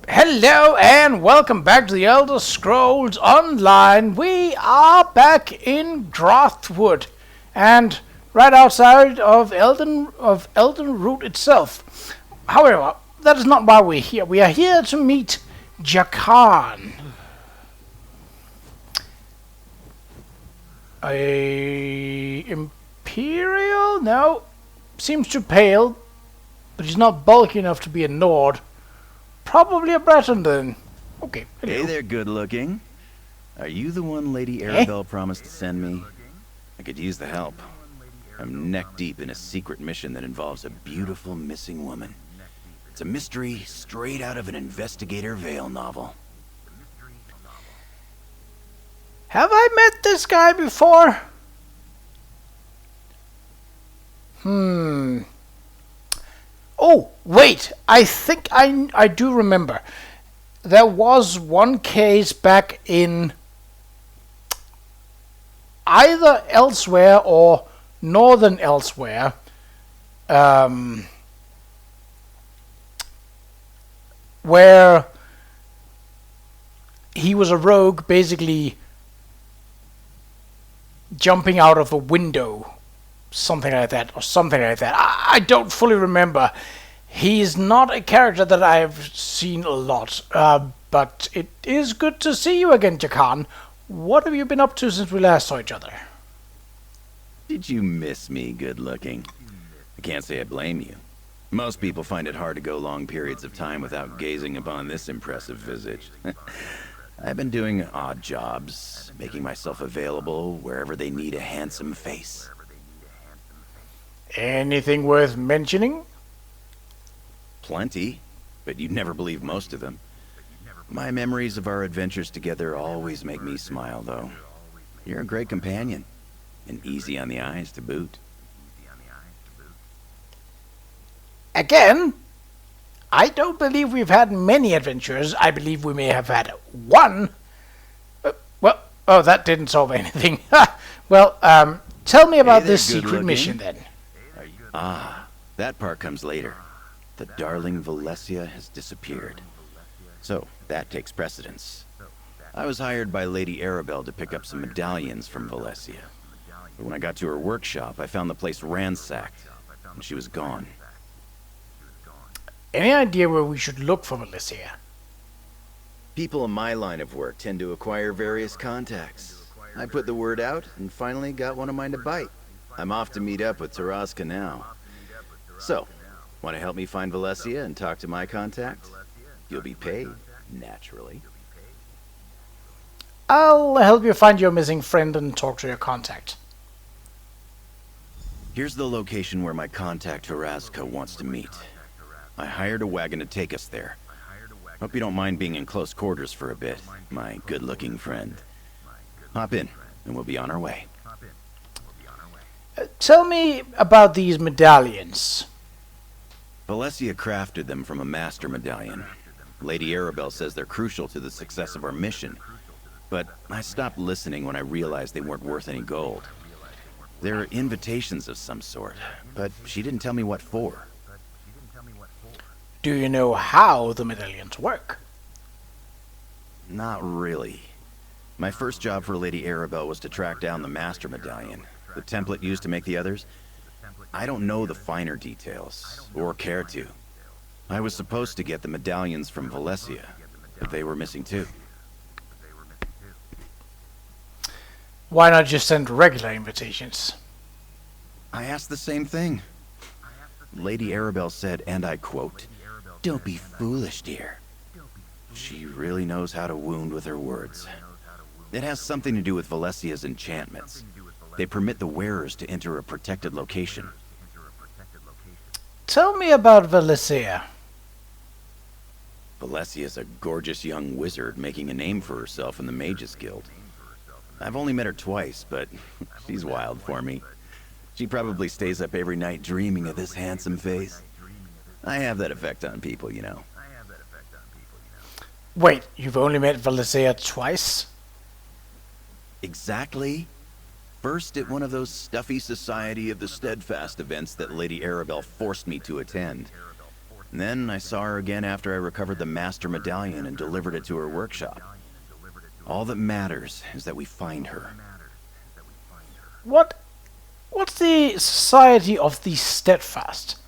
Hello and welcome back to the Elder Scrolls Online. We are back in Drothwood and right outside of Elden Root itself. However, that is not why we're here. We are here to meet Jakan. A Imperial? No. Seems too pale, but he's not bulky enough to be a Nord. Probably a Breton then. Okay. Hello. Hey there, good looking. Are you the one Lady Arabelle promised to send me? I could use the help. I'm neck deep in a secret mission that involves a beautiful missing woman. It's a mystery straight out of an Investigator Vale novel. Have I met this guy before? Oh, wait. I think I do remember. There was one case back in either Elsewhere or Northern Elsewhere. Where he was a rogue basically jumping out of a window. Something like that. I don't fully remember. He's not a character that I've seen a lot, but it is good to see you again, Jakan. What have you been up to since we last saw each other? Did you miss me, good looking? I can't say I blame you. Most people find it hard to go long periods of time without gazing upon this impressive visage. I've been doing odd jobs, making myself available wherever they need a handsome face. Anything worth mentioning? Plenty, but you'd never believe most of them. My memories of our adventures together always make me smile, though. You're a great companion, and easy on the eyes to boot. Again? I don't believe we've had many adventures. I believe we may have had one. That didn't solve anything. Tell me about this secret mission then. That part comes later. The darling Valencia has disappeared. So, that takes precedence. I was hired by Lady Arabelle to pick up some medallions from Valencia. But when I got to her workshop, I found the place ransacked, and she was gone. Any idea where we should look for Valencia? People in my line of work tend to acquire various contacts. I put the word out, and finally got one of mine to bite. I'm off to meet up with Qa'Rajh now. So, want to help me find Valencia and talk to my contact? You'll be paid, naturally. I'll help you find your missing friend and talk to your contact. Here's the location where my contact Qa'Rajh wants to meet. I hired a wagon to take us there. Hope you don't mind being in close quarters for a bit, my good-looking friend. Hop in, and we'll be on our way. Tell me about these medallions. Valencia crafted them from a master medallion. Lady Arabelle says they're crucial to the success of our mission. But I stopped listening when I realized they weren't worth any gold. They're invitations of some sort, but she didn't tell me what for. Do you know how the medallions work? Not really. My first job for Lady Arabelle was to track down the master medallion, the template used to make the others. I don't know the finer details, or care to. I was supposed to get the medallions from Valencia, but they were missing too. Why not just send regular invitations? I asked the same thing. Lady Arabelle said, and I quote, "Don't be foolish, dear." She really knows how to wound with her words. It has something to do with Valencia's enchantments. They permit the wearers to enter a protected location. Tell me about Valencia. Valencia's a gorgeous young wizard making a name for herself in the Mages Guild. I've only met her twice, but she's wild for me. She probably stays up every night dreaming of this handsome face. I have that effect on people, you know. Wait, you've only met Valencia twice? Exactly. First at one of those stuffy Society of the Steadfast events that Lady Arabelle forced me to attend. Then I saw her again after I recovered the Master Medallion and delivered it to her workshop. All that matters is that we find her. What's the Society of the Steadfast?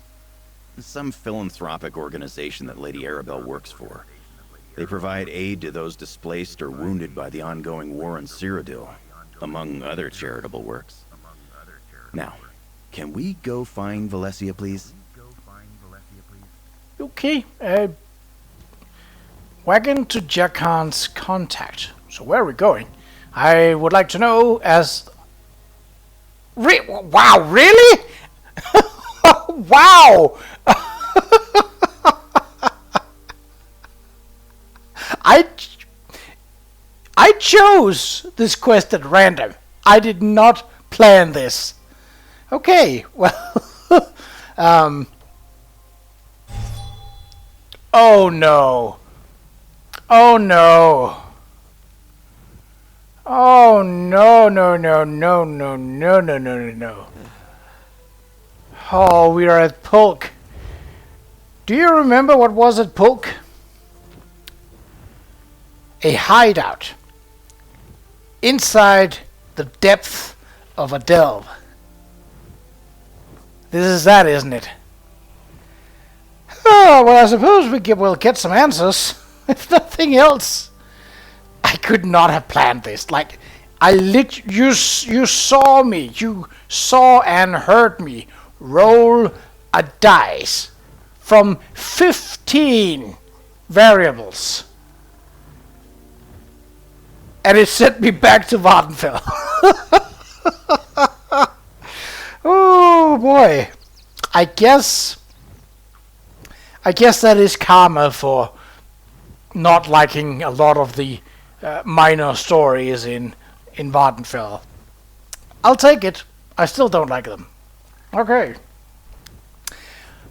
Some philanthropic organization that Lady Arabelle works for. They provide aid to those displaced or wounded by the ongoing war in Cyrodiil, among other charitable works. Now, can we go find Valencia, please? Okay, wagon to Jakan's contact. So where are we going? I would like to know as... wow, really? Wow! I chose this quest at random. I did not plan this. Okay, well... Oh no. Oh no. Oh no, no, no, no, no, no, no, no, no, no. Oh, we are at Pulk. Do you remember what was at Pulk? A hideout. Inside the depth of a delve. This is that, isn't it? Oh, well, I suppose we'll get some answers. If nothing else. I could not have planned this. Like, you saw me. You saw and heard me roll a dice from 15 variables. And it sent me back to Vattenfell. Oh, boy. I guess that is karma for not liking a lot of the minor stories in Vattenfell. I'll take it. I still don't like them. Okay.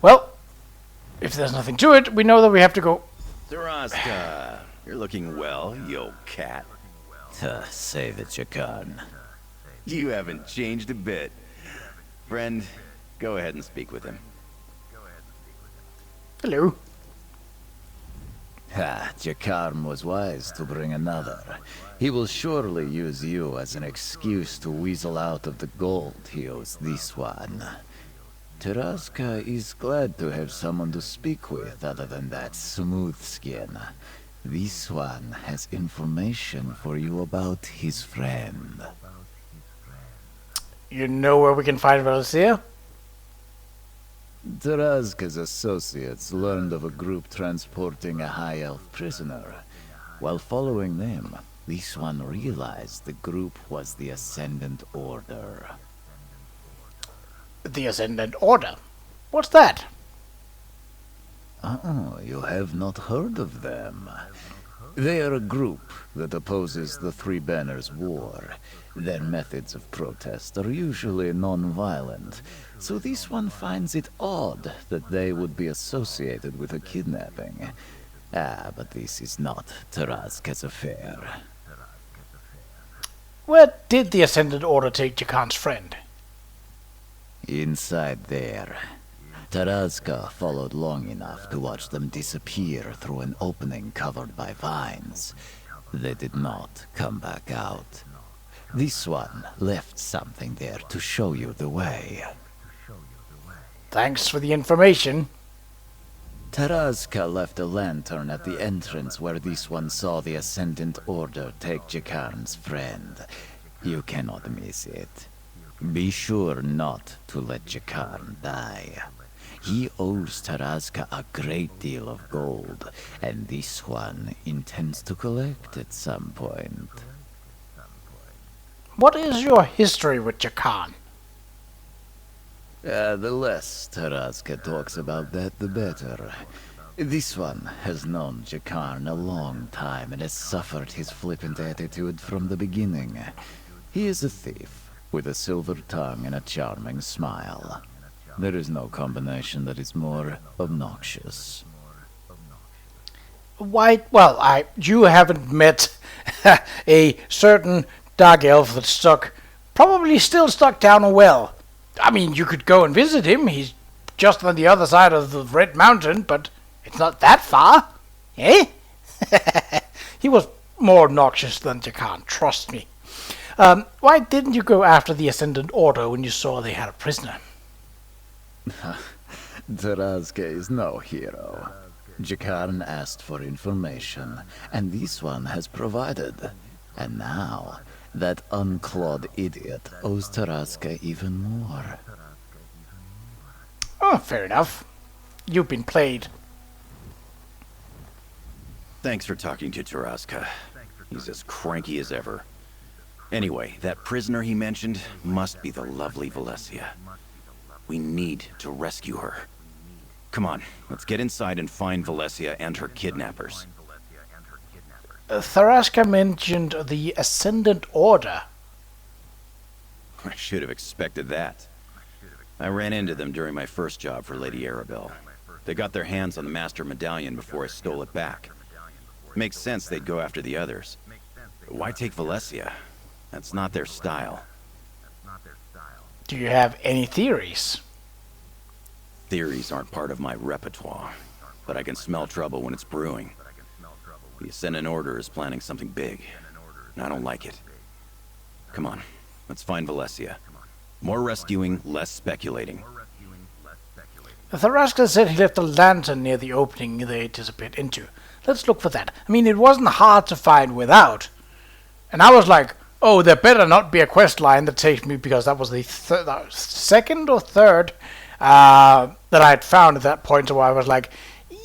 Well, if there's nothing to it, we know that we have to go. Zaraska, you're looking well, you old cat. Save it, Jakarn. You haven't changed a bit. Friend, go ahead and speak with him. Hello. Jakarn was wise to bring another. He will surely use you as an excuse to weasel out of the gold he owes this one. Taraska is glad to have someone to speak with other than that smooth skin. This one has information for you about his friend. You know where we can find Valencia? Taraska's associates learned of a group transporting a high elf prisoner. While following them, this one realized the group was the Ascendant Order. The Ascendant Order? What's that? Oh, you have not heard of them. They are a group that opposes the Three Banners War. Their methods of protest are usually non-violent, so this one finds it odd that they would be associated with a kidnapping. But this is not Taraska's affair. Where did the Ascendant Order take Jakan's friend? Inside there. Taraska followed long enough to watch them disappear through an opening covered by vines. They did not come back out. This one left something there to show you the way. Thanks for the information. Taraska left a lantern at the entrance where this one saw the Ascendant Order take Jakarn's friend. You cannot miss it. Be sure not to let Jakarn die. He owes Taraska a great deal of gold, and this one intends to collect at some point. What is your history with Jakarn? The less Taraska talks about that, the better. This one has known Jakarn a long time and has suffered his flippant attitude from the beginning. He is a thief, with a silver tongue and a charming smile. There is no combination that is more obnoxious. Why, well, you haven't met a certain dark elf that's probably still stuck down a well. I mean, you could go and visit him. He's just on the other side of the Red Mountain, but it's not that far. Eh? He was more obnoxious than Jakan, trust me. Why didn't you go after the Ascendant Order when you saw they had a prisoner? Qa'Rajh is no hero. Jakarn asked for information, and this one has provided. And now, that unclawed idiot owes Qa'Rajh even more. Oh, fair enough. You've been played. Thanks for talking to Qa'Rajh. He's as cranky as ever. Anyway, that prisoner he mentioned must be the lovely Valencia. We need to rescue her. Come on, let's get inside and find Valencia and her kidnappers. Qa'Rajh mentioned the Ascendant Order. I should have expected that. I ran into them during my first job for Lady Arabelle. They got their hands on the Master Medallion before I stole it back. Makes sense they'd go after the others. But why take Valencia? That's not their style. Do you have any theories? Theories aren't part of my repertoire, but I can smell trouble when it's brewing. The Ascendant Order is planning something big, and I don't like it. Come on, let's find Valencia. More rescuing, less speculating. Qa'Rajh said he left a lantern near the opening they disappeared into. Let's look for that. I mean, it wasn't hard to find without. And I was like, oh, there better not be a quest line that takes me, because that was the second or third that I had found at that point, so I was like,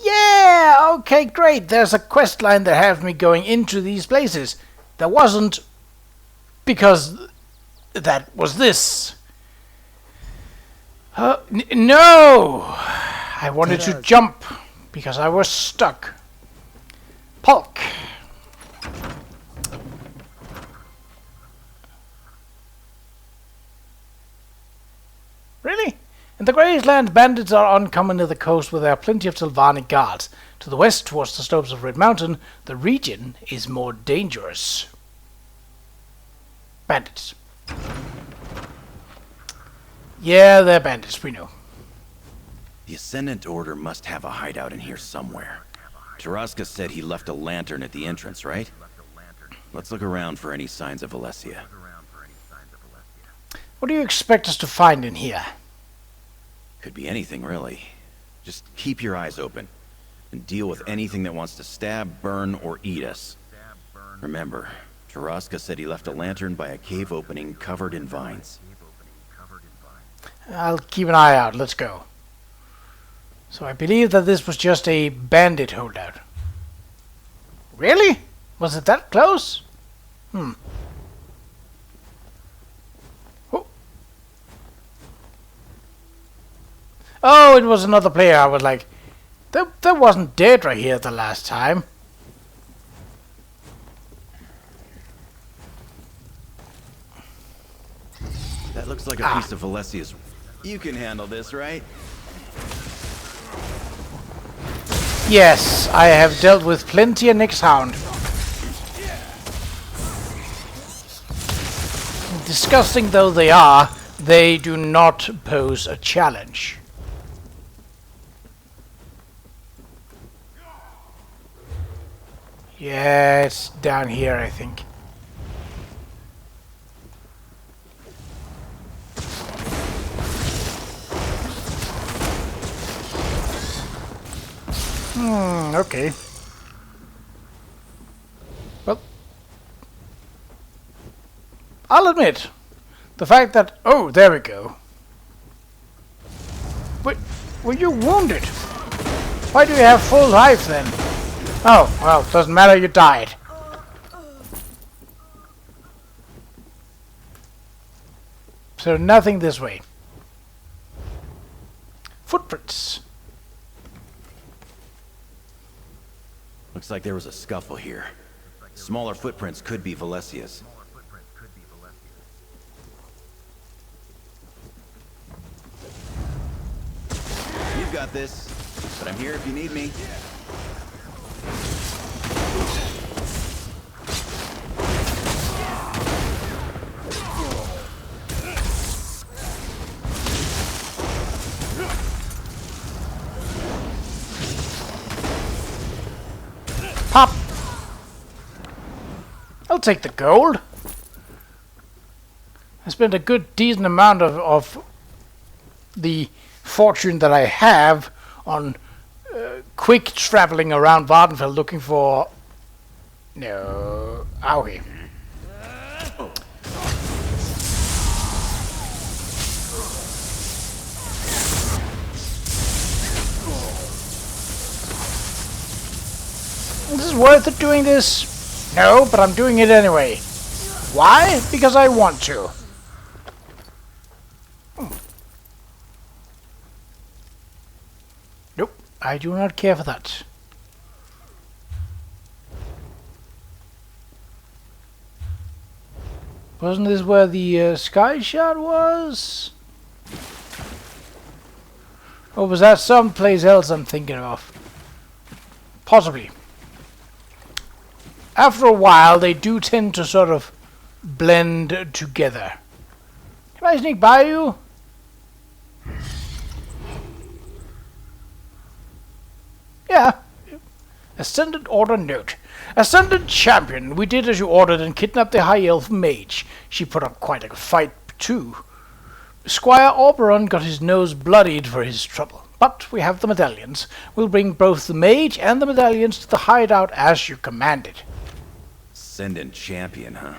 yeah, okay, great, there's a quest line that has me going into these places. There wasn't, because that was this. No! I wanted to jump, because I was stuck. Polk. Really? In the Graceland, bandits are uncommon near the coast where there are plenty of Sylvanic guards. To the west, towards the slopes of Red Mountain, the region is more dangerous. Bandits. Yeah, they're bandits, we know. The Ascendant Order must have a hideout in here somewhere. Qa'Rajh said he left a lantern at the entrance, right? Let's look around for any signs of Valencia. What do you expect us to find in here? Could be anything, really. Just keep your eyes open, and deal with anything that wants to stab, burn, or eat us. Remember, Qa'Rajh said he left a lantern by a cave opening covered in vines. I'll keep an eye out, let's go. So I believe that this was just a bandit holdout. Really? Was it that close? Oh. Oh, it was another player. I was like, that wasn't dead right here the last time. That looks like a piece of Valesia's. You can handle this, right? Yes, I have dealt with plenty of Nyx Hound. Disgusting though they are, they do not pose a challenge. Yeah, it's down here, I think. Okay. Well, I'll admit, the fact that... Oh, there we go. But, were you wounded? Why do you have full life then? Oh, well, doesn't matter, you died. So nothing this way. Footprints. Looks like there was a scuffle here. Smaller footprints could be Valesia's. You've got this, but I'm here if you need me. I'll take the gold. I spent a good decent amount of the fortune that I have on quick traveling around Vardenfell looking for... No... Owie. Is this worth it doing this? No, but I'm doing it anyway. Why? Because I want to. Nope, I do not care for that. Wasn't this where the sky shard was? Or was that someplace else I'm thinking of? Possibly. After a while, they do tend to sort of blend together. Can I sneak by you? Yeah. Ascendant Order note. Ascendant Champion, we did as you ordered and kidnapped the High Elf Mage. She put up quite a fight, too. Squire Oberon got his nose bloodied for his trouble. But we have the medallions. We'll bring both the mage and the medallions to the hideout as you commanded. Ascendant Champion, huh?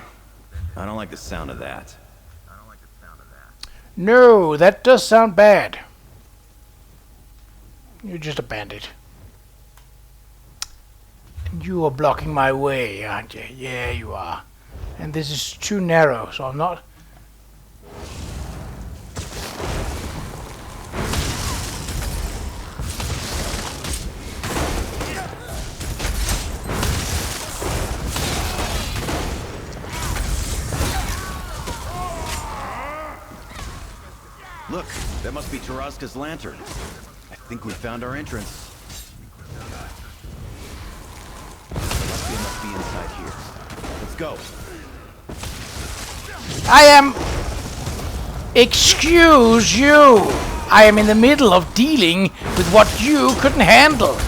I don't like the sound of that. No, that does sound bad. You're just a bandit. And you are blocking my way, aren't you? Yeah, you are. And this is too narrow, so I'm not... Look, that must be Taraska's lantern. I think we found our entrance. It must be inside here. Let's go. I am... Excuse you! I am in the middle of dealing with what you couldn't handle.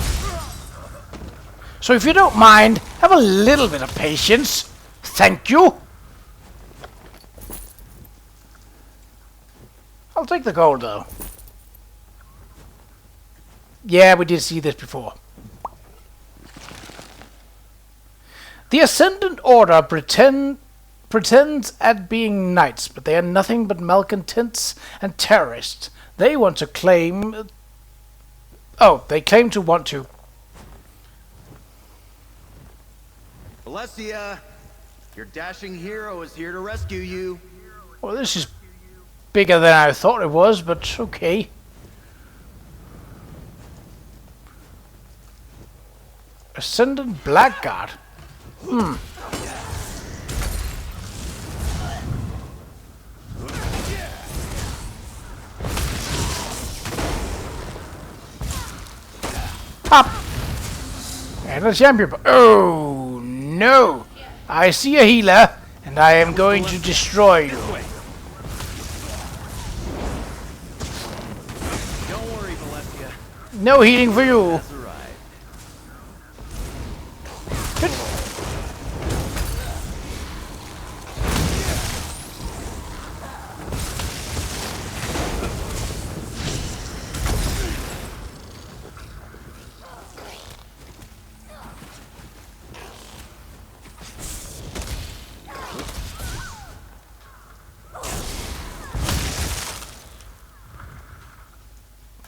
So if you don't mind, have a little bit of patience. Thank you. I'll take the gold, though. Yeah, we did see this before. The Ascendant Order pretends at being knights, but they are nothing but malcontents and terrorists. They want to claim... Oh, they claim to want to... Valencia, your dashing hero is here to rescue you. Well, this is bigger than I thought it was, but okay. Ascendant Blackguard. Up! And a champion. Oh, no! I see a healer, and I am going to destroy you. Don't worry, Valencia. No healing for you. That's all right.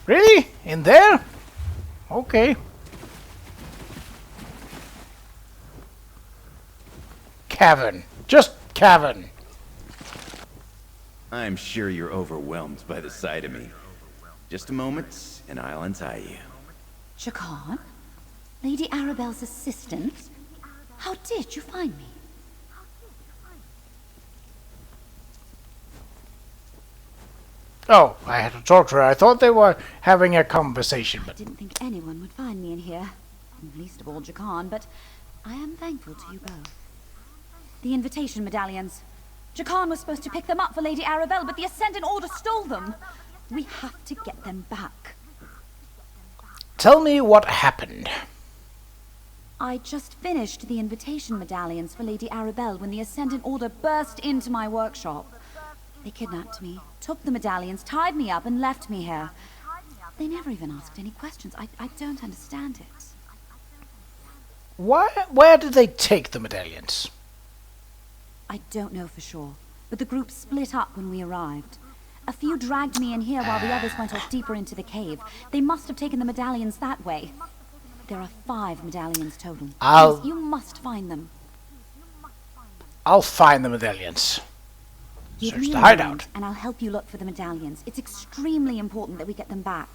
Really? In there? Okay. Cavern. Just cavern. I'm sure you're overwhelmed by the sight of me. Just a moment, and I'll untie you. Jacquard? Lady Arabelle's assistant? How did you find me? Oh, I had to talk to her. I thought they were having a conversation, I but... didn't think anyone would find me in here. Least of all Jacquard, but I am thankful to you both. The invitation medallions. Jacquard was supposed to pick them up for Lady Arabelle, but the Ascendant Order stole them. We have to get them back. Tell me what happened. I just finished the invitation medallions for Lady Arabelle when the Ascendant Order burst into my workshop. They kidnapped me, took the medallions, tied me up, and left me here. They never even asked any questions. I don't understand it. Where did they take the medallions? I don't know for sure, but the group split up when we arrived. A few dragged me in here while the others went off deeper into the cave. They must have taken the medallions that way. There are 5 medallions total. Please, you must find them. I'll find the medallions. Give Search me the a hideout. moment, and I'll help you look for the medallions. It's extremely important that we get them back.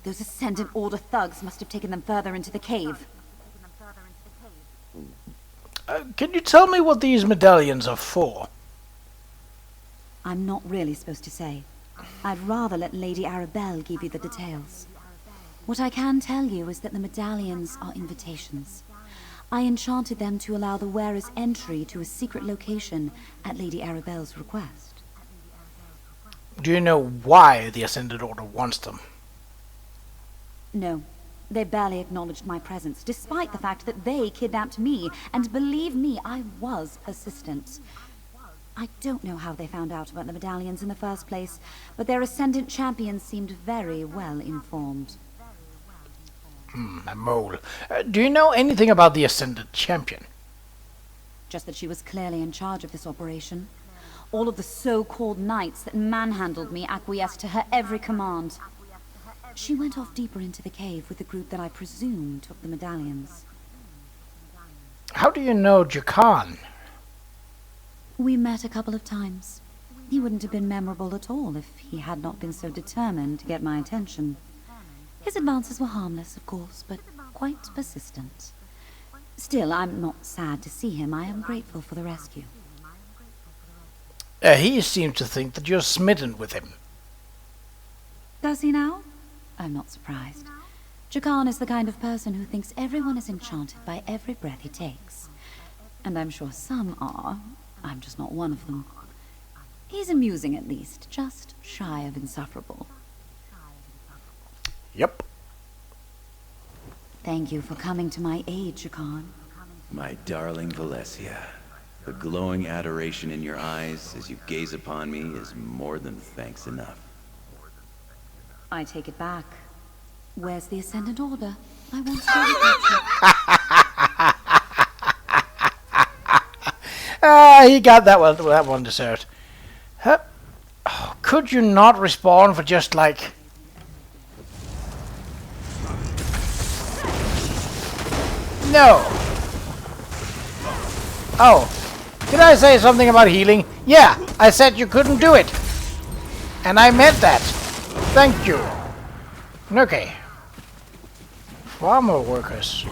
Those Ascendant Order thugs must have taken them further into the cave. Can you tell me what these medallions are for? I'm not really supposed to say. I'd rather let Lady Arabelle give you the details. What I can tell you is that the medallions are invitations. I enchanted them to allow the wearer's entry to a secret location at Lady Arabelle's request. Do you know why the Ascended Order wants them? No. They barely acknowledged my presence, despite the fact that they kidnapped me, and believe me, I was persistent. I don't know how they found out about the medallions in the first place, but their Ascendant champion seemed very well informed. A mole. Do you know anything about the Ascended Champion? Just that she was clearly in charge of this operation. All of the so-called knights that manhandled me acquiesced to her every command. She went off deeper into the cave with the group that I presume took the medallions. How do you know Jakan? We met a couple of times. He wouldn't have been memorable at all if he had not been so determined to get my attention. His advances were harmless, of course, but quite persistent. Still, I'm not sad to see him. I am grateful for the rescue. He seems to think that you're smitten with him. Does he now? I'm not surprised. Jakan is the kind of person who thinks everyone is enchanted by every breath he takes. And I'm sure some are. I'm just not one of them. He's amusing at least, just shy of insufferable. Yep. Thank you for coming to my aid, Jakan. My darling Valencia, the glowing adoration in your eyes as you gaze upon me is more than thanks enough. I take it back. Where's the Ascendant Order? I want to He got that one deserved. Huh? Oh, could you not respawn for just like... No! Oh, did I say something about healing? Yeah, I said you couldn't do it. And I meant that. Thank you. Okay. Farmer workers.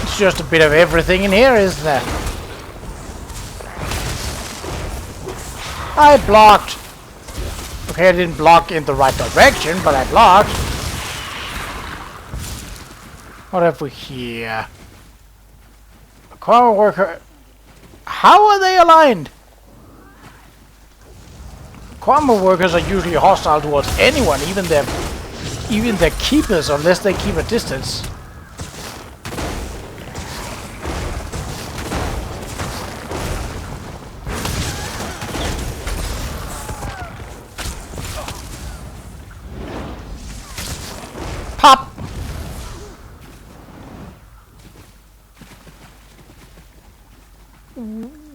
It's just a bit of everything in here, isn't there? I blocked. Okay, I didn't block in the right direction, but I blocked. What have we here? A farmer worker. How are they aligned? Farmer workers are usually hostile towards anyone, even their keepers, unless they keep a distance. Pop!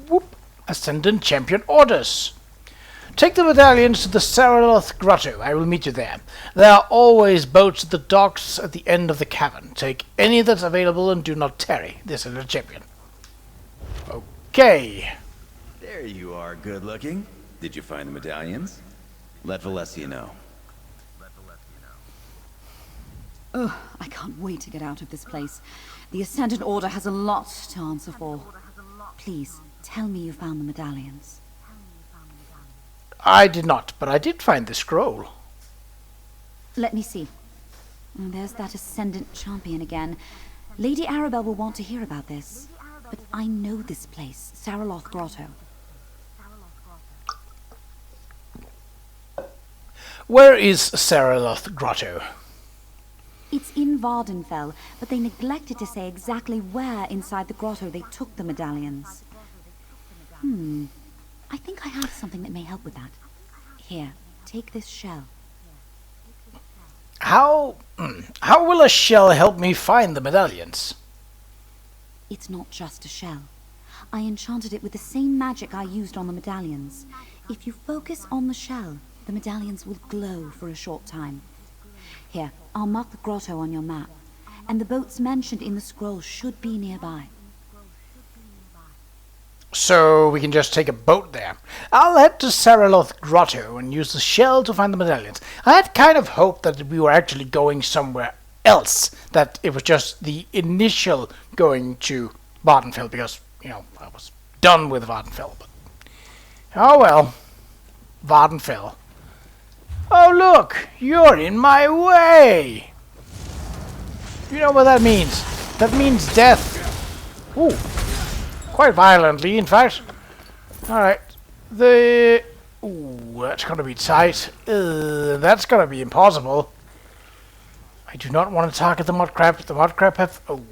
Whoop! Ascendant Champion orders. Take the medallions to the Qa'Rajh grotto. I will meet you there. There are always boats at the docks at the end of the cavern. Take any that's available and do not tarry. This is the champion. Okay. There you are, good looking. Did you find the medallions? Let Valencia know. Ugh, I can't wait to get out of this place. The Ascendant Order has a lot to answer for. Please, tell me you found the medallions. I did not, but I did find the scroll. Let me see. There's that Ascendant champion again. Lady Arabelle will want to hear about this. But I know this place, Qa'Rajh Grotto. Where is Qa'Rajh grotto? It's in Vardenfell, but they neglected to say exactly where inside the grotto they took the medallions. I think I have something that may help with that. Here, take this shell. How will a shell help me find the medallions? It's not just a shell. I enchanted it with the same magic I used on the medallions. If you focus on the shell, the medallions will glow for a short time. Here, I'll mark the grotto on your map, and the boats mentioned in the scroll should be nearby. So we can just take a boat there. I'll head to Saraloth Grotto and use the shell to find the medallions. I had kind of hoped that we were actually going somewhere else, that it was just the initial going to Vardenfell, because, you know, I was done with Vardenfell. But oh well, Vardenfell. Oh look, you're in my way! You know what that means? That means death. Ooh. Quite violently, in fact. Alright. Ooh, that's gonna be tight. That's gonna be impossible. I do not want to target the mud crab. The mud crab have... Oh.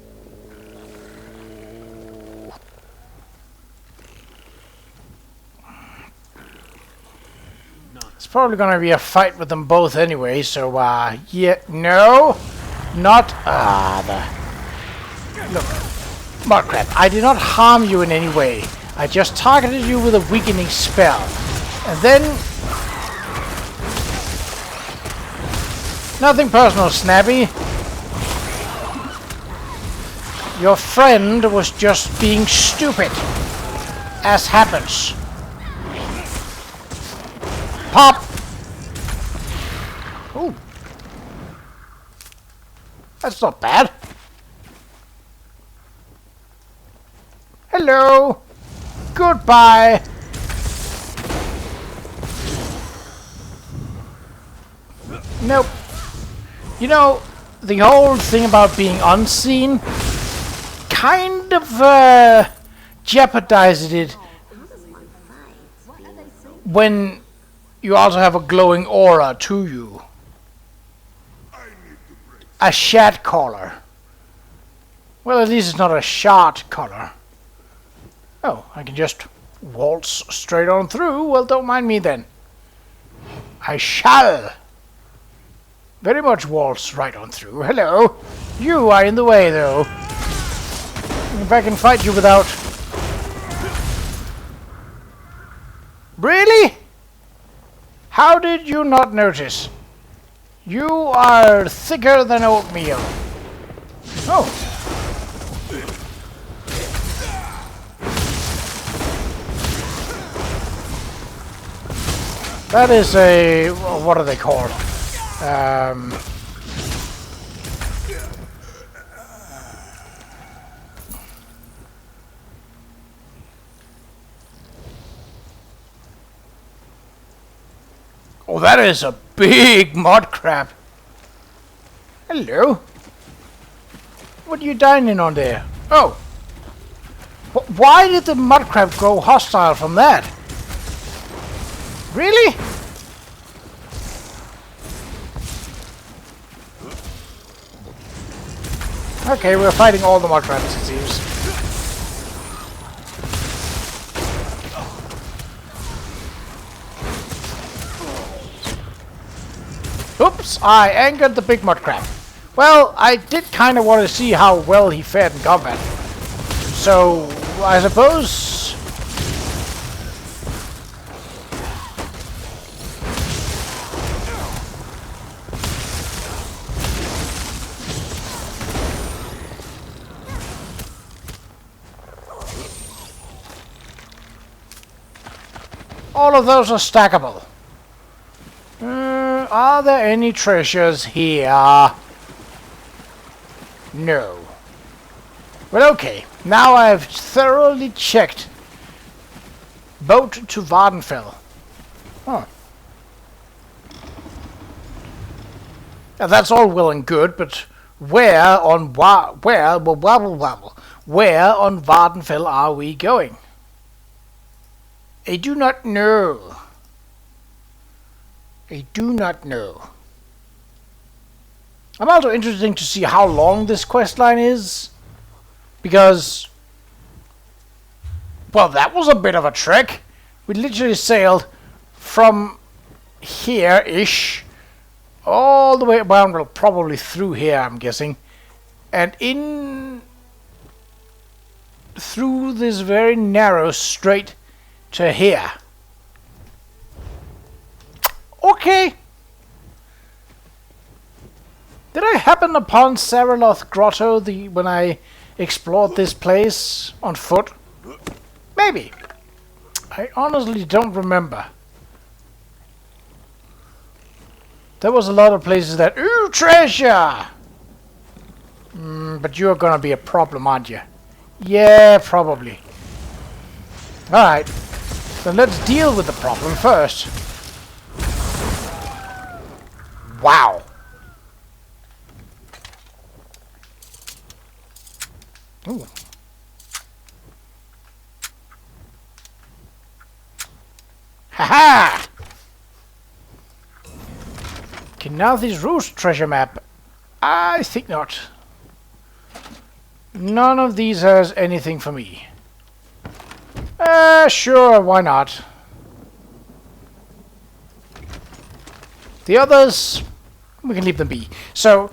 It's probably gonna be a fight with them both anyway, so, yeah, no. Not, Look. Mudcrab, I did not harm you in any way. I just targeted you with a weakening spell. And then... Nothing personal, Snappy. Your friend was just being stupid. As happens. Pop! Ooh. That's not bad. Hello. Goodbye. Nope. You know, the whole thing about being unseen kind of jeopardizes it when you also have a glowing aura to you. A shat collar. Well, at least it's not a shard collar. Oh, I can just waltz straight on through. Well, don't mind me then. I shall very much waltz right on through. Hello. You are in the way, though. If I can fight you without... Really? How did you not notice? You are thicker than oatmeal. Oh. That is a... what are they called? Oh, that is a big mud crab. Hello. What are you dining on there? Oh. Why did the mud crab go hostile from that? Really? Okay, we're fighting all the mud crabs, it seems. Oops, I angered the big mud crab. Well, I did kind of want to see how well he fared in combat. So, I suppose... all of those are stackable. Are there any treasures here? No. Well, okay. Now I've thoroughly checked. Boat to Vardenfell. Oh. Now, that's all well and good, but where on where on Vardenfell are we going? I do not know. I do not know. I'm also interested to see how long this quest line is. Because, well, that was a bit of a trek. We literally sailed from here-ish all the way around, well, probably through here, I'm guessing. And in through this very narrow strait to here. Okay. Did I happen upon Saraloth Grotto when I explored this place on foot? Maybe. I honestly don't remember. There was a lot of places that... Ooh, treasure! But you're gonna be a problem, aren't you? Yeah, probably. Alright. Then let's deal with the problem first. Wow. Ooh. Ha-ha! Okay, now this Roost treasure map. I think not. None of these has anything for me. Sure, why not? The others, we can leave them be. So,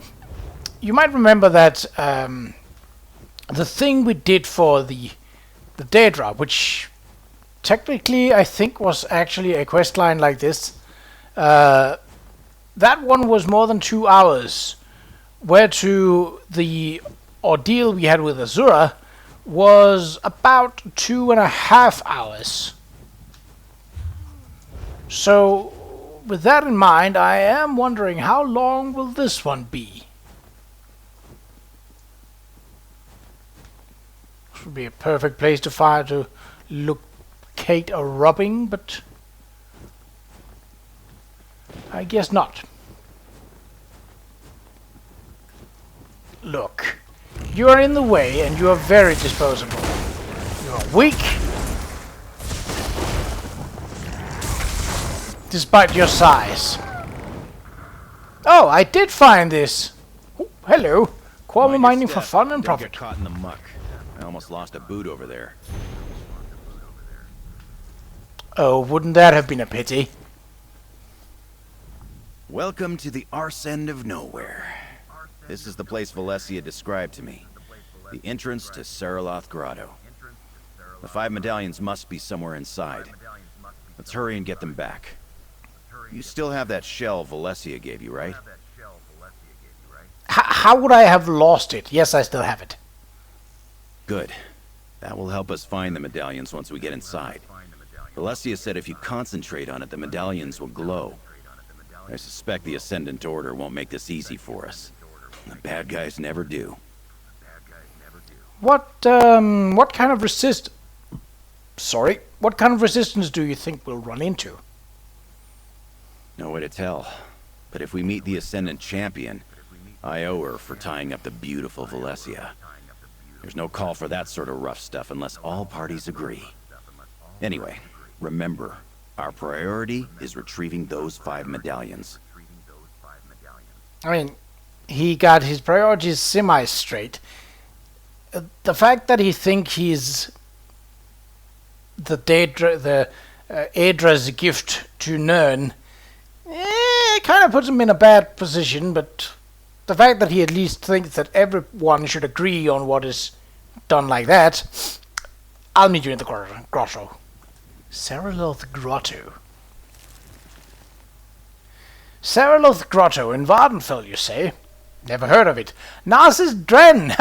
you might remember that the thing we did for the Daedra, which technically I think was actually a quest line like this, that one was more than 2 hours, where to the ordeal we had with Azura was about 2.5 hours. So, with that in mind, I am wondering how long will this one be? This would be a perfect place to locate a rubbing, but I guess not. Look, you are in the way and you are very disposable. You are weak, despite your size. Oh, I did find this. Oh, hello. Qualm mining for fun and profit. Get caught in the muck. I almost lost a boot over there. Oh, wouldn't that have been a pity? Welcome to the arse end of nowhere. This is the place Valencia described to me. The entrance to Saraloth Grotto. The 5 medallions must be somewhere inside. Let's hurry and get them back. You still have that shell Valencia gave you, right? How would I have lost it? Yes, I still have it. Good. That will help us find the medallions once we get inside. Valencia said if you concentrate on it, the medallions will glow. I suspect the Ascendant Order won't make this easy for us. The bad guys never do. What kind of what kind of resistance do you think we'll run into? No way to tell. But if we meet the Ascendant Champion, I owe her for tying up the beautiful Valencia. There's no call for that sort of rough stuff unless all parties agree. Anyway, remember, our priority is retrieving those 5 medallions. I mean, he got his priorities semi-straight. The fact that he thinks he's the Aedra's gift to Nern, it kind of puts him in a bad position, but the fact that he at least thinks that everyone should agree on what is done like that, I'll meet you in the grotto. Saraloth Grotto. Saraloth Grotto in Vardenfell, you say? Never heard of it. Narcissus Dren!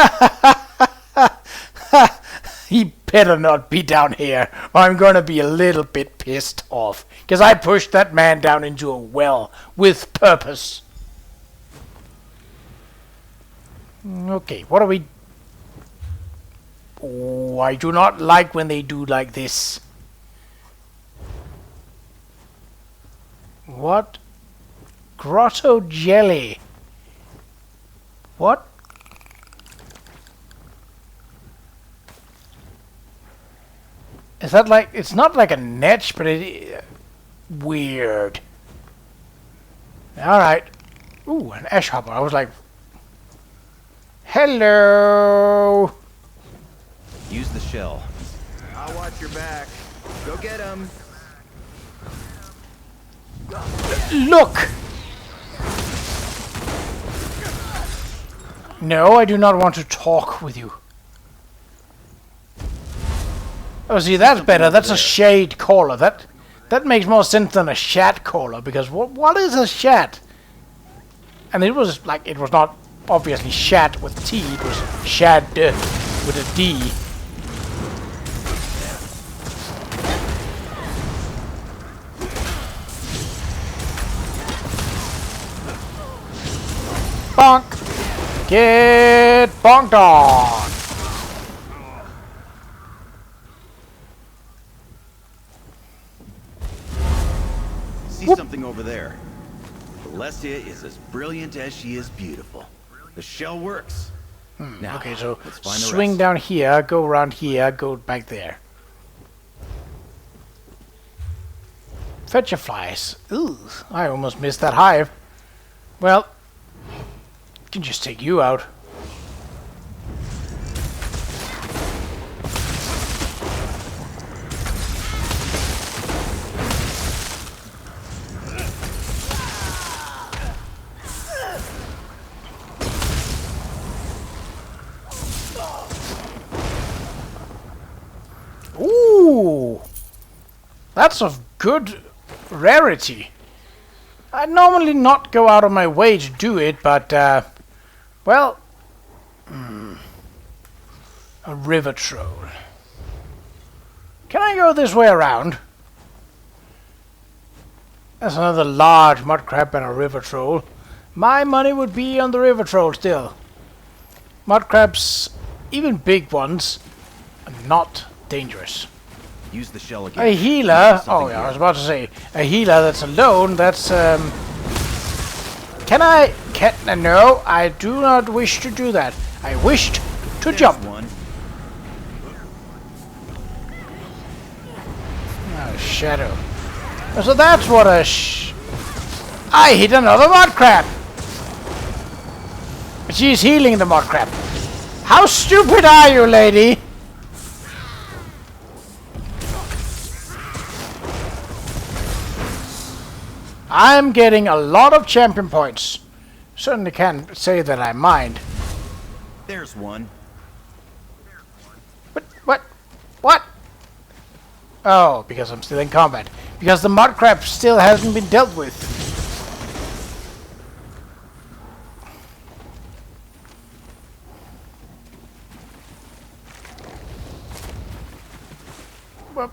He better not be down here, or I'm gonna be a little bit pissed off. Because I pushed that man down into a well with purpose. Okay, what are we... Oh, I do not like when they do like this. What? Grotto jelly. What? Is that like... It's not like a netch, but it... weird. Alright. Ooh, an ash hopper. I was like, Hello. Use the shell. I'll watch your back. Go get him. Look. No, I do not want to talk with you. Oh, see, that's better. That's a shade caller. That makes more sense than a shat caller, because what is a shat? And it was not obviously shat with T, it was shad with a D. Bonk! Get bonked on! See something over there. Valencia is as brilliant as she is beautiful. The shell works. Now, Okay, so let's find the swing rest. down here, go around here, go back there. Fetch your flies. Ooh, I almost missed that hive. Well, can just take you out. Ooh, that's of good rarity. I'd normally not go out of my way to do it, but, well, a river troll. Can I go this way around? That's another large mud crab and a river troll. My money would be on the river troll still. Mud crabs, even big ones, are not dangerous. Use the shell again. A healer? Oh Something yeah, I here. was about to say. A healer that's alone, that's, no, I do not wish to do that. I wished to There's jump. one. Oh, shadow. So that's what I hit another mud crab! She's healing the mud crab. How stupid are you, lady? I'm getting a lot of champion points. Certainly can't say that I mind. There's one. What? Oh, because I'm still in combat. Because the mud crab still hasn't been dealt with. Well,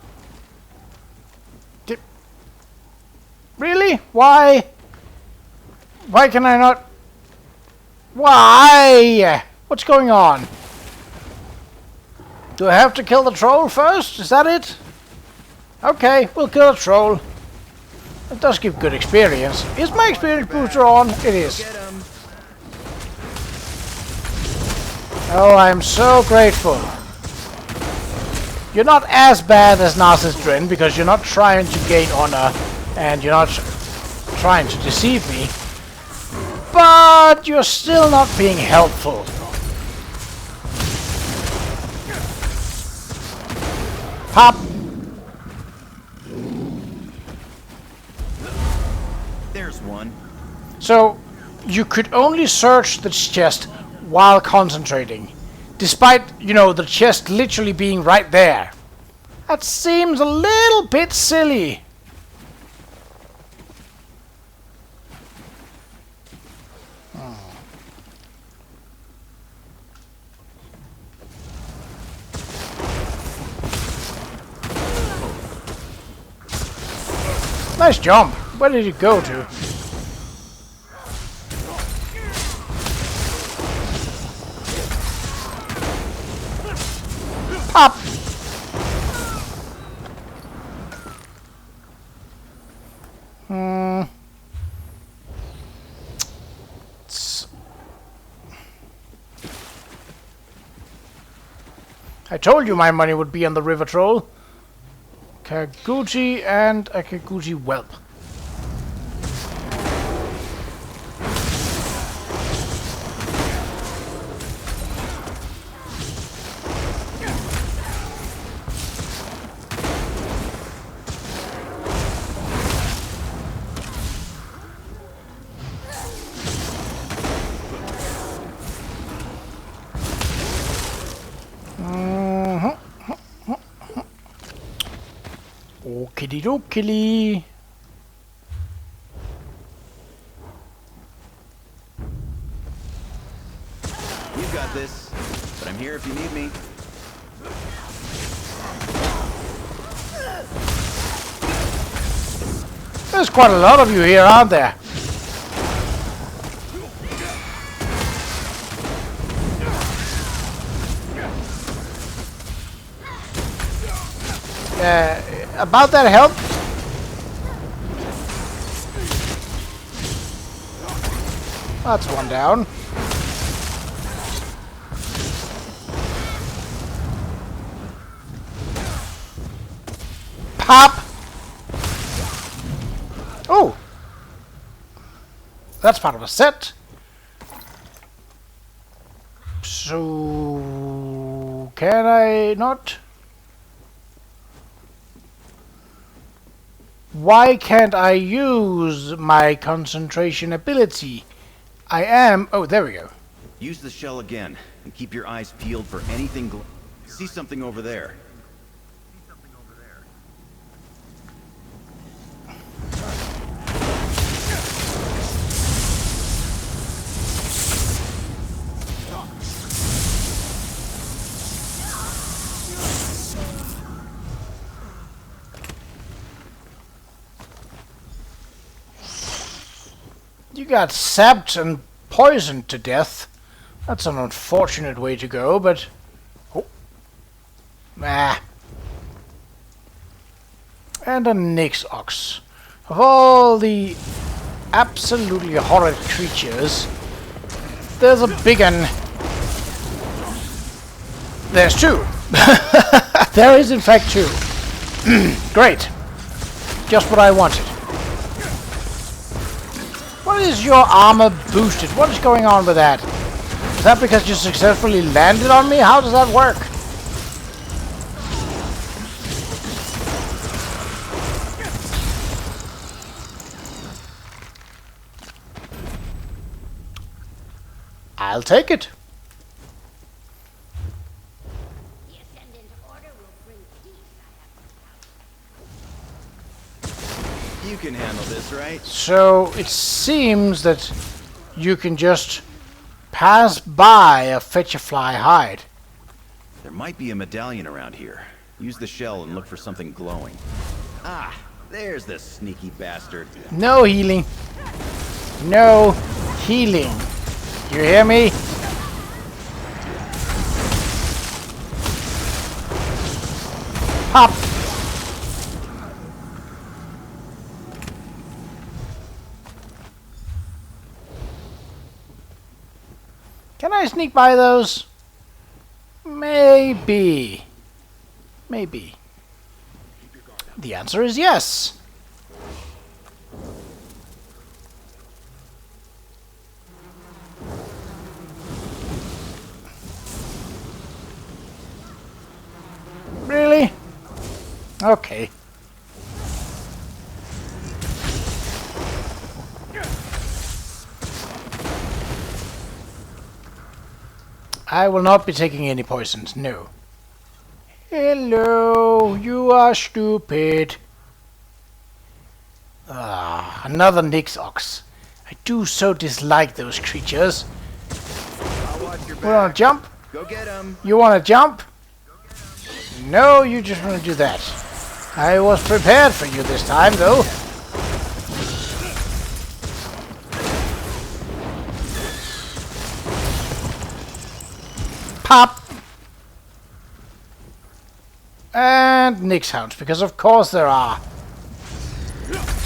really? Why? Why can I not? Why? What's going on? Do I have to kill the troll first? Is that it? Okay, we'll kill a troll. It does give good experience. Is my experience booster on? It is. Get him. Oh, I'm so grateful. You're not as bad as Narcissus Dren because you're not trying to gain honor and you're not trying to deceive me. But you're still not being helpful. Pop! There's one. So, you could only search the chest while concentrating, despite, you know, the chest literally being right there. That seems a little bit silly. Nice jump. Where did it go to? Pop! I told you my money would be on the river troll. Kaguchi and a Kaguchi whelp. Mhm. Okey dokey. You got this, but I'm here if you need me. There's quite a lot of you here, aren't there? About that help? That's one down. Pop! Oh! That's part of a set. So... can I not? Why can't I use my concentration ability? I am... oh, there we go. Use the shell again, and keep your eyes peeled for anything see something over there. You got sapped and poisoned to death. That's an unfortunate way to go, but... oh. Ah. And a Nyx Ox. Of all the absolutely horrid creatures, there's a big one. There's two. There is in fact two. Great. Just what I wanted. What is your armor boosted? What is going on with that? Is that because you successfully landed on me? How does that work? I'll take it. The Ascendant Order will bring peace, You can handle this, right? So it seems that you can just pass by a fetch-a-fly hide. There might be a medallion around here. Use the shell and look for something glowing. Ah, there's the sneaky bastard. No healing. No healing. You hear me? Pop. Can I sneak by those? Maybe. Maybe. The answer is yes. Really? Okay. I will not be taking any poisons, no. Hello, you are stupid. Ah, another Nyx Ox. I do so dislike those creatures. I'll watch your You wanna back. jump? Go get him. You wanna jump? No, you just wanna do that. I was prepared for you this time, though. Pop! And Nyx Hounds, because of course there are.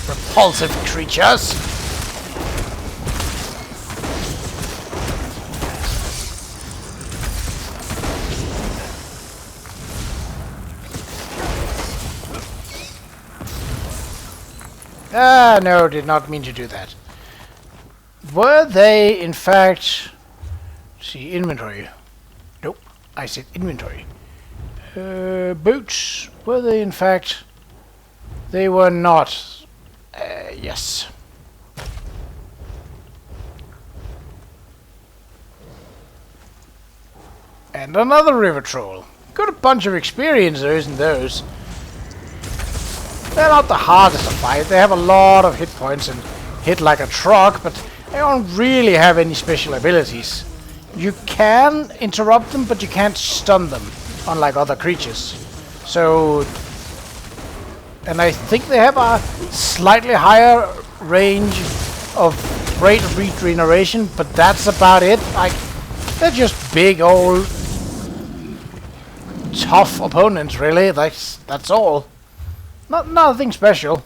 Repulsive creatures. Ah, no, did not mean to do that. Were they, in fact... see, inventory. Nope, I said inventory. Boots, were they, in fact... they were not. Yes. And another river troll. Got a bunch of experience in those. They're not the hardest to fight. They have a lot of hit points and hit like a truck, but they don't really have any special abilities. You can interrupt them, but you can't stun them, unlike other creatures. So, and I think they have a slightly higher range of rate of regeneration, but that's about it. Like, they're just big old tough opponents, really. That's all. Nothing special.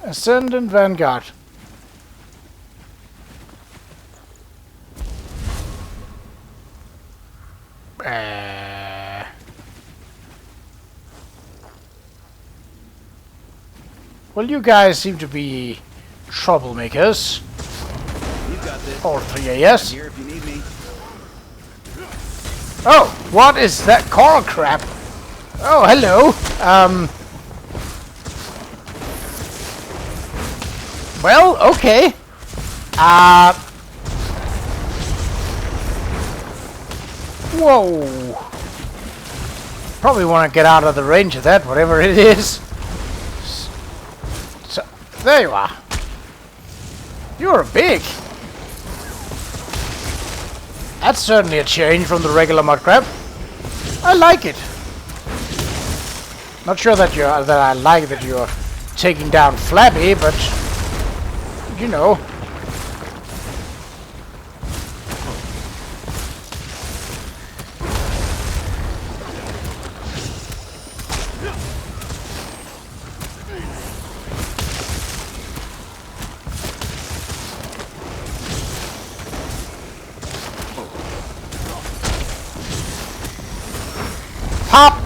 Ascendant Vanguard. Well, you guys seem to be troublemakers. You got this. All three, yes. I'm here if you need me. Oh, what is that coral crap? Oh, hello. Well, okay. Whoa. Probably want to get out of the range of that, whatever it is. So, there you are. You're big. That's certainly a change from the regular mud crab. I like it. Not sure that I like that you're taking down Flappy, but you know. Pop!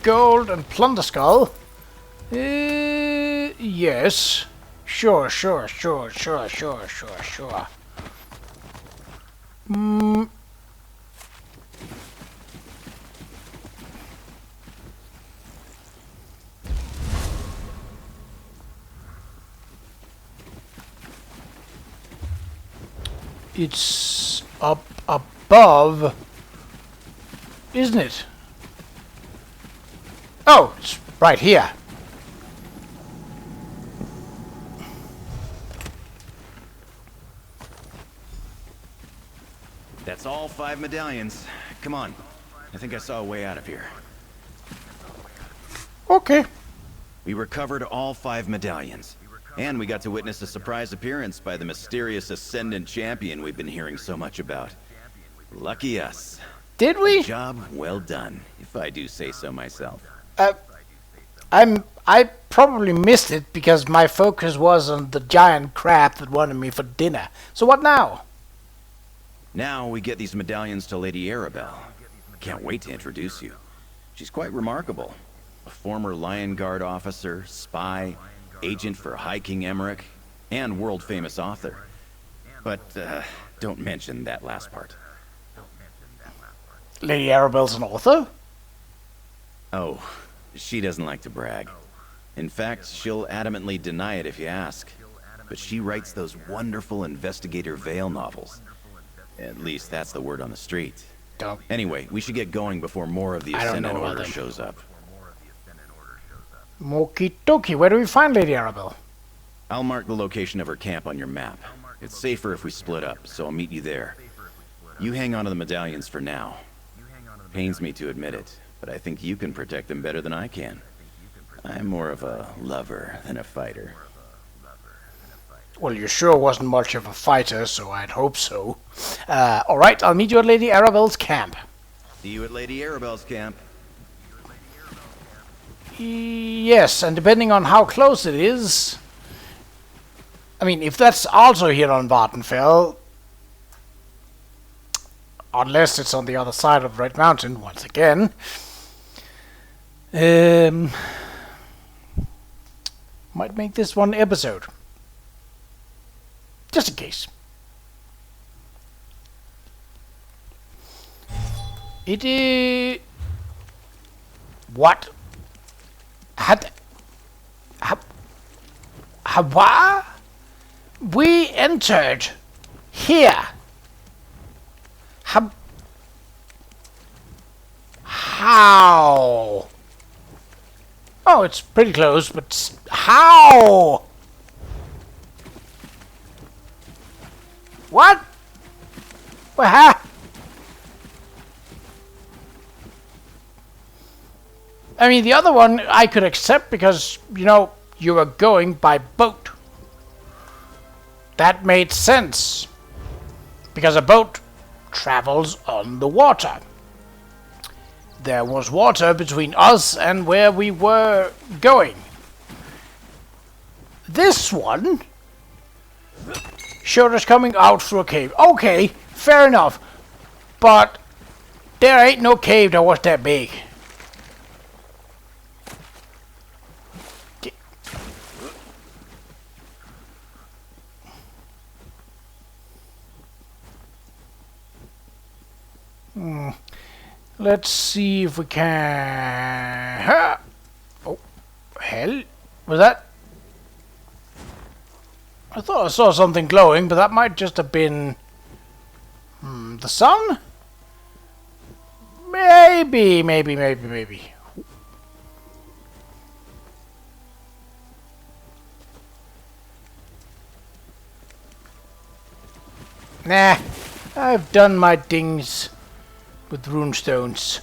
Gold and plunder skull. Yes. Sure. It's up above, isn't it? Oh, it's right here. That's all 5 medallions. Come on. I think I saw a way out of here. Okay. We recovered all 5 medallions. And we got to witness a surprise appearance by the mysterious Ascendant Champion we've been hearing so much about. Lucky us. Did we? Job well done, if I do say so myself. I probably missed it because my focus was on the giant crab that wanted me for dinner. So what now? Now we get these medallions to Lady Arabelle. Can't wait to introduce you. She's quite remarkable. A former Lion Guard officer, spy, agent for High King Emmerich, and world-famous author. But, don't mention that last part. Lady Arabelle's an author? Oh, she doesn't like to brag. In fact, she'll adamantly deny it if you ask. But she writes those wonderful Investigator Vale novels. At least that's the word on the street. Don't. Anyway, we should get going before more of the I don't know Ascendant about Order them. shows up. Moki Doki, where do we find Lady Arabelle? I'll mark the location of her camp on your map. It's safer if we split up, so I'll meet you there. You hang on to the medallions for now. Pains me to admit it, but I think you can protect them better than I can. I'm more of a lover than a fighter. Well, you sure wasn't much of a fighter, so I'd hope so. Alright, I'll meet you at Lady Arabelle's camp. See you at Lady Arabelle's camp. Yes, and depending on how close it is... I mean, if that's also here on Vardenfell... Unless it's on the other side of Red Mountain, once again... might make this one episode. Just in case. It is... What? What? We entered here. How? Oh, it's pretty close, but how? What? Well, I mean, the other one I could accept because, you know, you were going by boat. That made sense. Because a boat travels on the water. There was water between us and where we were going. This one showed us coming out through a cave. Okay, fair enough. But there ain't no cave that was that big. Let's see if we can... Ha! Oh, hell. Was that... I thought I saw something glowing, but that might just have been... the sun? Maybe. Nah, I've done my things with runestones.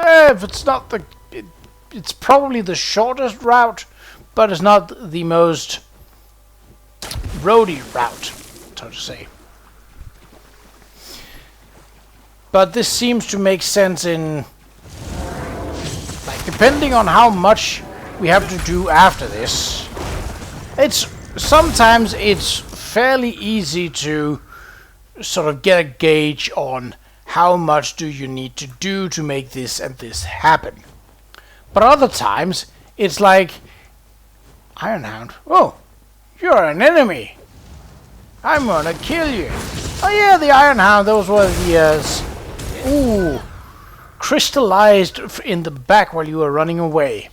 If it's not the... it's probably the shortest route, but it's not the most roady route, so to say. But this seems to make sense in... like, depending on how much we have to do after this. Sometimes it's fairly easy to sort of get a gauge on how much do you need to do to make this and this happen. But other times, it's like, Ironhound, oh, you're an enemy. I'm gonna kill you. Oh yeah, the Ironhound, those were the, crystallized in the back while you were running away.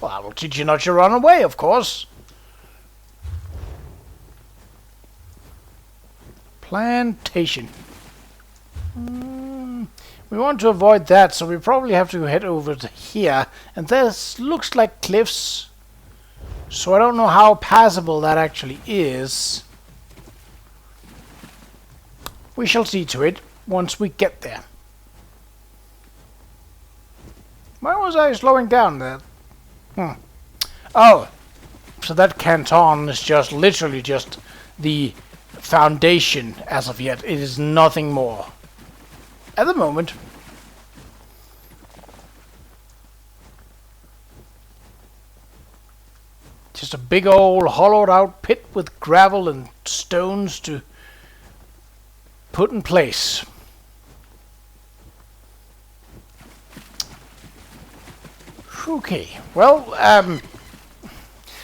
Well, I will teach you not to run away, of course. Plantation. We want to avoid that, so we probably have to head over to here. And this looks like cliffs. So I don't know how passable that actually is. We shall see to it once we get there. Why was I slowing down there? Oh, so that canton is just literally just the foundation as of yet. It is nothing more. At the moment. Just a big old hollowed out pit with gravel and stones to put in place. Okay, well,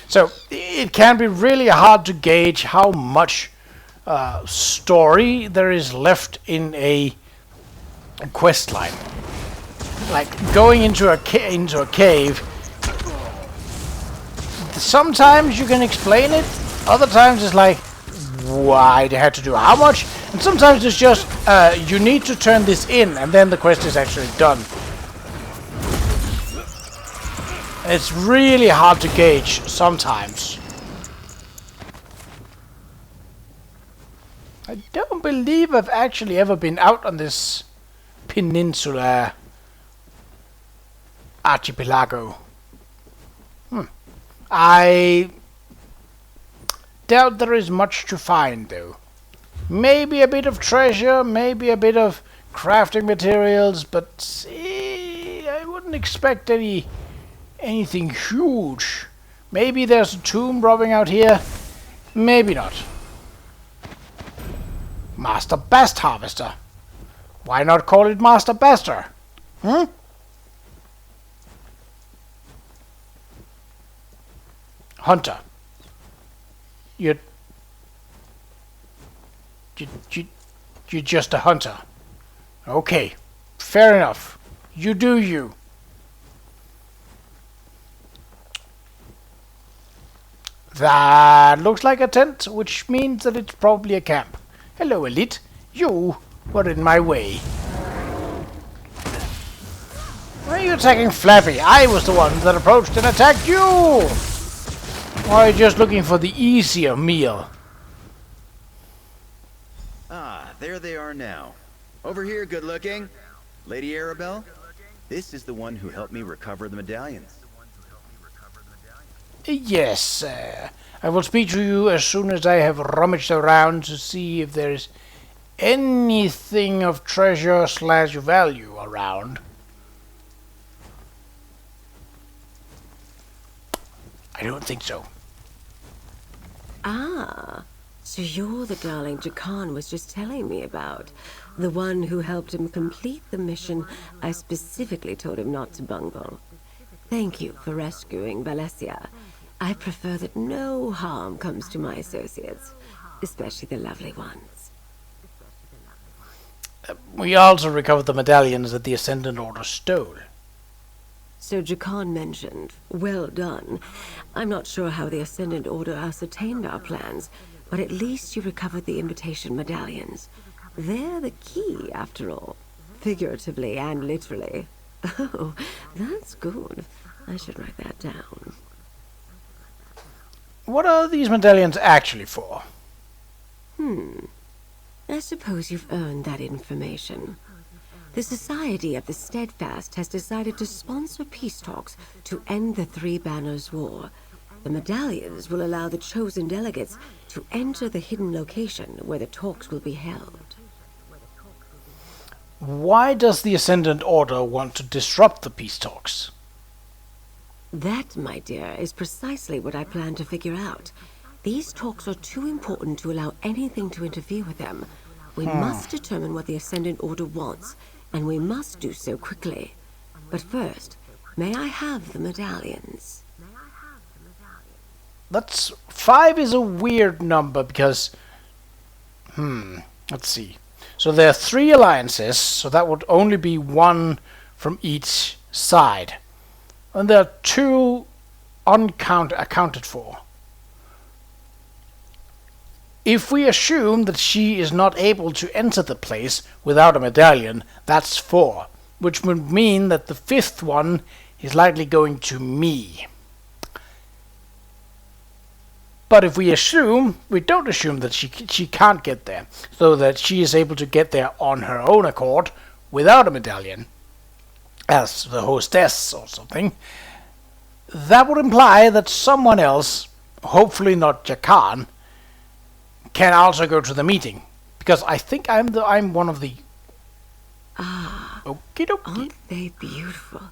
so it can be really hard to gauge how much story there is left in a quest line. Like going into a cave. Sometimes you can explain it. Other times it's like, why they had to do how much? And sometimes it's just you need to turn this in, and then the quest is actually done. It's really hard to gauge sometimes. I don't believe I've actually ever been out on this peninsula archipelago. I doubt there is much to find, though. Maybe a bit of treasure, maybe a bit of crafting materials, but I wouldn't expect anything huge. Maybe there's a tomb robbing out here. Maybe not. Master Bast Harvester. Why not call it Master Baster? Hunter. You, you, you're just a hunter. Okay, fair enough. You do you. That looks like a tent, which means that it's probably a camp. Hello, Elite. You were in my way. Why are you attacking Flappy? I was the one that approached and attacked you! Or are you just looking for the easier meal? Ah, there they are now. Over here, good looking. Lady Arabelle? This is the one who helped me recover the medallions. Yes, I will speak to you as soon as I have rummaged around to see if there is anything of treasure / value around. I don't think so. Ah, so you're the darling Jakan was just telling me about. The one who helped him complete the mission I specifically told him not to bungle. Thank you for rescuing Valencia. I prefer that no harm comes to my associates, especially the lovely ones. We also recovered the medallions that the Ascendant Order stole. So Jakan mentioned, well done. I'm not sure how the Ascendant Order ascertained our plans, but at least you recovered the invitation medallions. They're the key, after all, figuratively and literally. Oh, that's good. I should write that down. What are these medallions actually for? I suppose you've earned that information. The Society of the Steadfast has decided to sponsor peace talks to end the Three Banners War. The medallions will allow the chosen delegates to enter the hidden location where the talks will be held. Why does the Ascendant Order want to disrupt the peace talks? That, my dear, is precisely what I plan to figure out. These talks are too important to allow anything to interfere with them. We must determine what the Ascendant Order wants, and we must do so quickly. But first, may I have the medallions? That's 5 is a weird number because let's see. So there are 3 alliances, so that would only be 1 from each side. And there are 2 accounted for. If we assume that she is not able to enter the place without a medallion, that's 4, which would mean that the 5th one is likely going to me. But if we don't assume that she can't get there, so that she is able to get there on her own accord without a medallion, as the hostess or something, that would imply that someone else, hopefully not Jakan, can also go to the meeting, because I think I'm one of the. Okie dokie. Aren't they beautiful?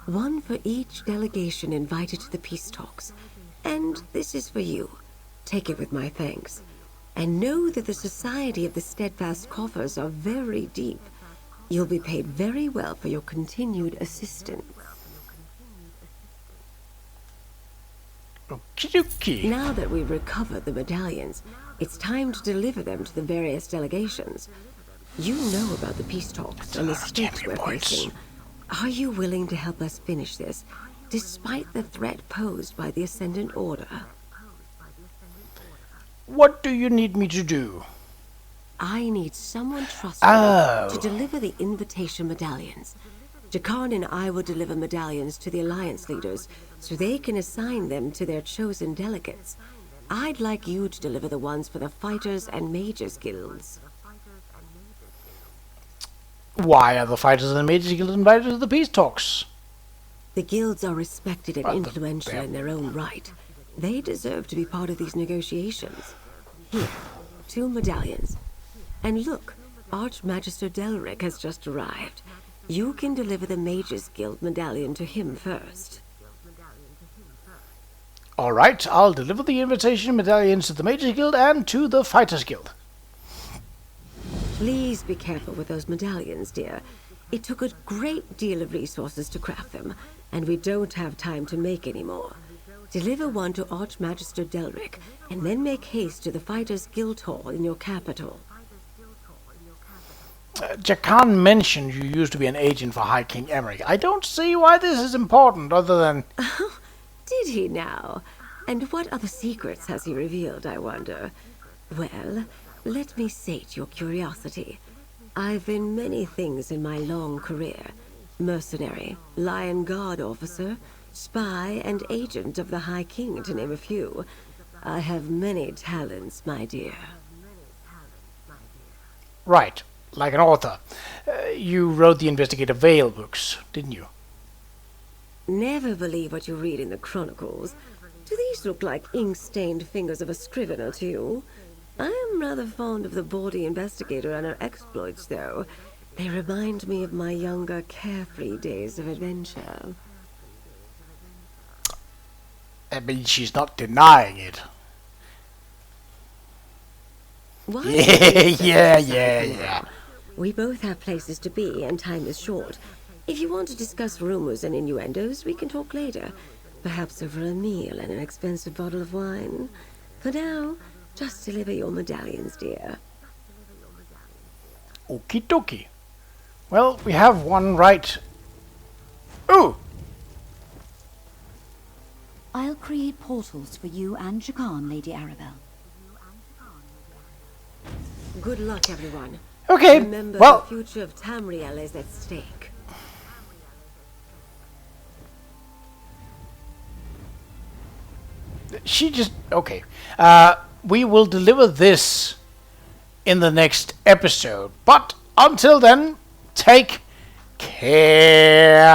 One for each delegation invited to the peace talks. And this is for you. Take it with my thanks. And know that the Society of the Steadfast coffers are very deep. You'll be paid very well for your continued assistance. Okie dokie. Now that we've recovered the medallions, it's time to deliver them to the various delegations. You know about the peace talks and the stakes we're facing. Are you willing to help us finish this, despite the threat posed by the Ascendant Order? What do you need me to do? I need someone trustworthy to deliver the invitation medallions. Jakan and I will deliver medallions to the Alliance leaders so they can assign them to their chosen delegates. I'd like you to deliver the ones for the Fighters and Mages guilds. Why are the Fighters and Mages Guild invited to the peace talks? The guilds are respected and influential in their own right. They deserve to be part of these negotiations. Here, 2 medallions. And look, Archmagister Delric has just arrived. You can deliver the Mages Guild medallion to him first. Alright, I'll deliver the invitation medallions to the Mages Guild and to the Fighters Guild. Please be careful with those medallions, dear. It took a great deal of resources to craft them, and we don't have time to make any more. Deliver one to Archmagister Delric, and then make haste to the Fighters Guild Hall in your capital. Jakan mentioned you used to be an agent for High King Emmerich. I don't see why this is important, other than... Did he now? And what other secrets has he revealed, I wonder? Well, let me sate your curiosity. I've been many things in my long career. Mercenary, Lion Guard officer, spy, and agent of the High King, to name a few. I have many talents, my dear. Right, like an author. You wrote the Investigator Vale books, didn't you? Never believe what you read in the chronicles. Do these look like ink-stained fingers of a scrivener to you? I am rather fond of the bawdy investigator and her exploits, though. They remind me of my younger, carefree days of adventure. I mean, she's not denying it. Why Yeah. We both have places to be, and time is short. If you want to discuss rumors and innuendos, we can talk later. Perhaps over a meal and an expensive bottle of wine. For now, just deliver your medallions, dear. Okie dokie. Well, we have one right. Ooh! I'll create portals for you and Jakan, Lady Arabelle. Good luck, everyone. Okay, Remember, well... the future of Tamriel is at stake. She just... Okay. We will deliver this in the next episode. But until then, take care.